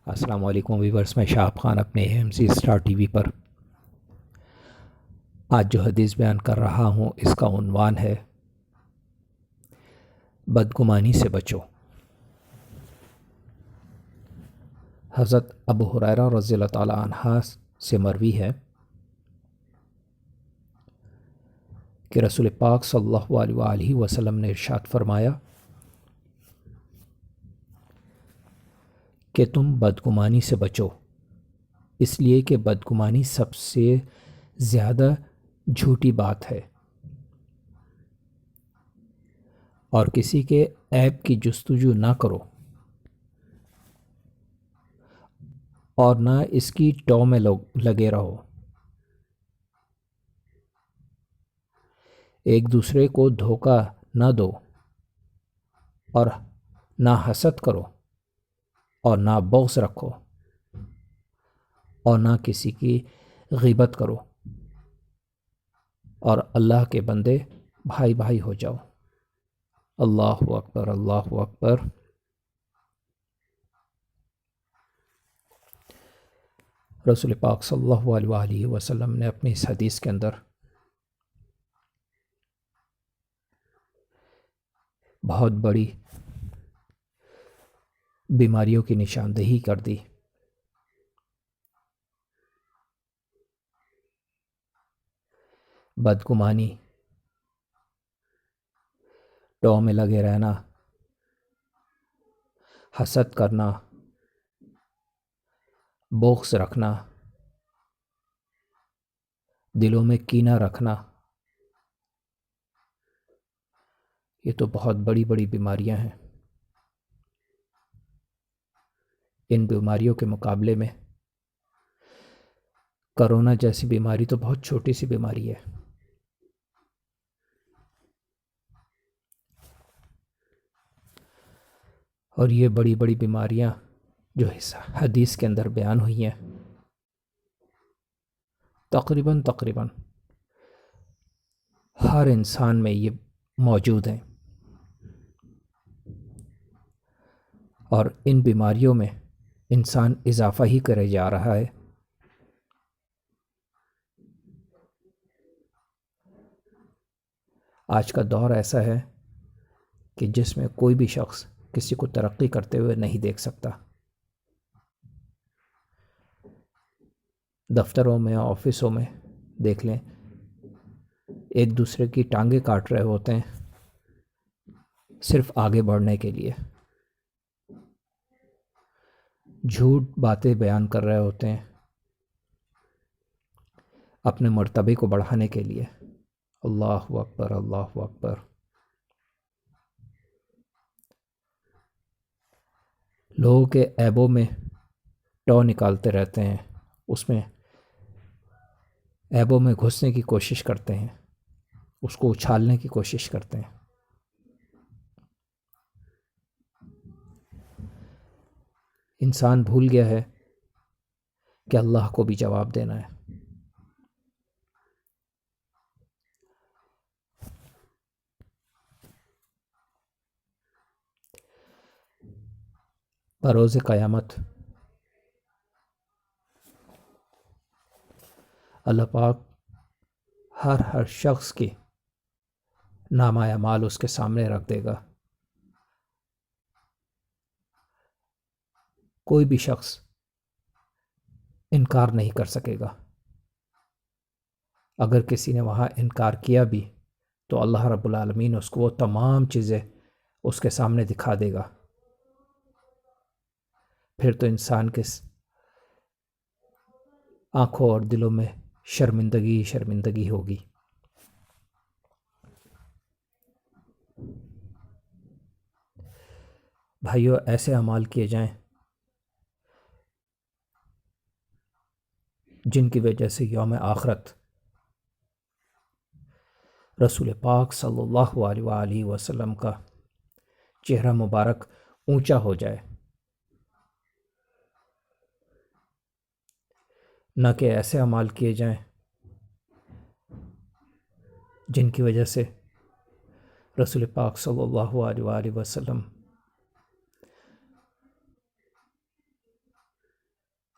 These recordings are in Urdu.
السلام علیکم ویورس، میں شاہب خان اپنے M C star T V پر آج جو حدیث بیان کر رہا ہوں اس کا عنوان ہے بدگمانی سے بچو۔ حضرت ابو ہریرہ رضی اللہ تعالی عنہ سے مروی ہے کہ رسول پاک صلی اللہ علیہ وآلہ وسلم نے ارشاد فرمایا کہ تم بدگمانی سے بچو، اس لیے کہ بدگمانی سب سے زیادہ جھوٹی بات ہے، اور کسی کے عیب کی جستجو نہ کرو اور نہ اس کی ٹو میں لگے رہو۔ ایک دوسرے کو دھوکہ نہ دو اور نہ حسد کرو اور نہ بغض رکھو اور نہ کسی کی غیبت کرو، اور اللہ کے بندے بھائی بھائی ہو جاؤ۔ اللہ اکبر، اللہ اکبر۔ رسول پاک صلی اللہ علیہ وآلہ وسلم نے اپنی اس حدیث کے اندر بہت بڑی بیماریوں کی نشاندہی کر دی۔ بدگمانی، ٹو میں لگے رہنا، حسد کرنا، بغض رکھنا، دلوں میں کینہ رکھنا، یہ تو بہت بڑی بڑی بیماریاں ہیں۔ ان بیماریوں کے مقابلے میں کرونا جیسی بیماری تو بہت چھوٹی سی بیماری ہے۔ اور یہ بڑی بڑی بیماریاں جو اس حدیث کے اندر بیان ہوئی ہیں تقریباً ہر انسان میں یہ موجود ہیں، اور ان بیماریوں میں انسان اضافہ ہی کرے جا رہا ہے۔ آج کا دور ایسا ہے کہ جس میں کوئی بھی شخص کسی کو ترقی کرتے ہوئے نہیں دیکھ سکتا۔ دفتروں میں، آفسوں میں دیکھ لیں، ایک دوسرے کی ٹانگیں کاٹ رہے ہوتے ہیں صرف آگے بڑھنے کے لیے، جھوٹ باتیں بیان کر رہے ہوتے ہیں اپنے مرتبے کو بڑھانے کے لیے۔ اللہ اکبر، اللہ اکبر۔ لوگوں کے عیبوں میں ٹو نکالتے رہتے ہیں، اس میں عیبوں میں گھسنے کی کوشش کرتے ہیں، اس کو اچھالنے کی کوشش کرتے ہیں۔ انسان بھول گیا ہے کہ اللہ کو بھی جواب دینا ہے۔ بروز قیامت اللہ پاک ہر شخص کی نامہ اعمال اس کے سامنے رکھ دے گا۔ کوئی بھی شخص انکار نہیں کر سکے گا۔ اگر کسی نے وہاں انکار کیا بھی تو اللہ رب العالمین اس کو وہ تمام چیزیں اس کے سامنے دکھا دے گا۔ پھر تو انسان کے آنکھوں اور دلوں میں شرمندگی ہوگی۔ بھائیو، ایسے اعمال کیے جائیں جن کی وجہ سے یوم آخرت رسول پاک صلی اللہ علیہ وآلہ وسلم کا چہرہ مبارک اونچا ہو جائے، نہ کہ ایسے اعمال کیے جائیں جن کی وجہ سے رسول پاک صلی اللہ علیہ وآلہ وسلم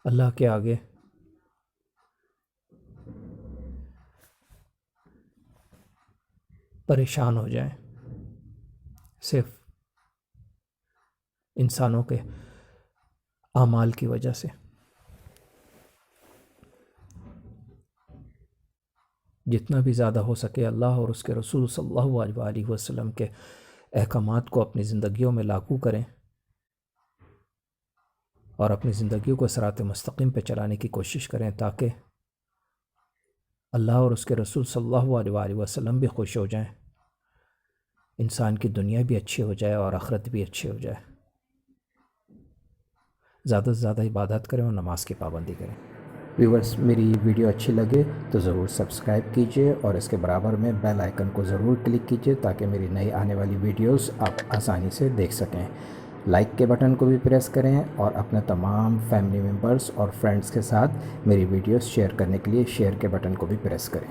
اللہ کے آگے پریشان ہو جائیں صرف انسانوں کے اعمال کی وجہ سے. جتنا بھی زیادہ ہو سکے اللہ اور اس کے رسول صلی اللہ علیہ وآلہ وسلم کے احکامات کو اپنی زندگیوں میں لاگو کریں اور اپنی زندگیوں کو صراط مستقیم پہ چلانے کی کوشش کریں تاکہ اللہ اور اس کے رسول صلی اللہ علیہ وآلہ وسلم بھی خوش ہو جائیں، انسان کی دنیا بھی اچھی ہو جائے اور آخرت بھی اچھی ہو جائے. زیادہ سے زیادہ عبادت کریں اور نماز کی پابندی کریں. ویورز، میری ویڈیو اچھی لگے تو ضرور سبسکرائب کیجئے اور اس کے برابر میں بیل آئیکن کو ضرور کلک کیجئے تاکہ میری نئی آنے والی ویڈیوز آپ آسانی سے دیکھ سکیں. لائک کے بٹن کو بھی پریس کریں اور اپنے تمام فیملی ممبرز اور فرینڈز کے ساتھ میری ویڈیوز شیئر کرنے کے لیے شیئر کے بٹن کو بھی پریس کریں.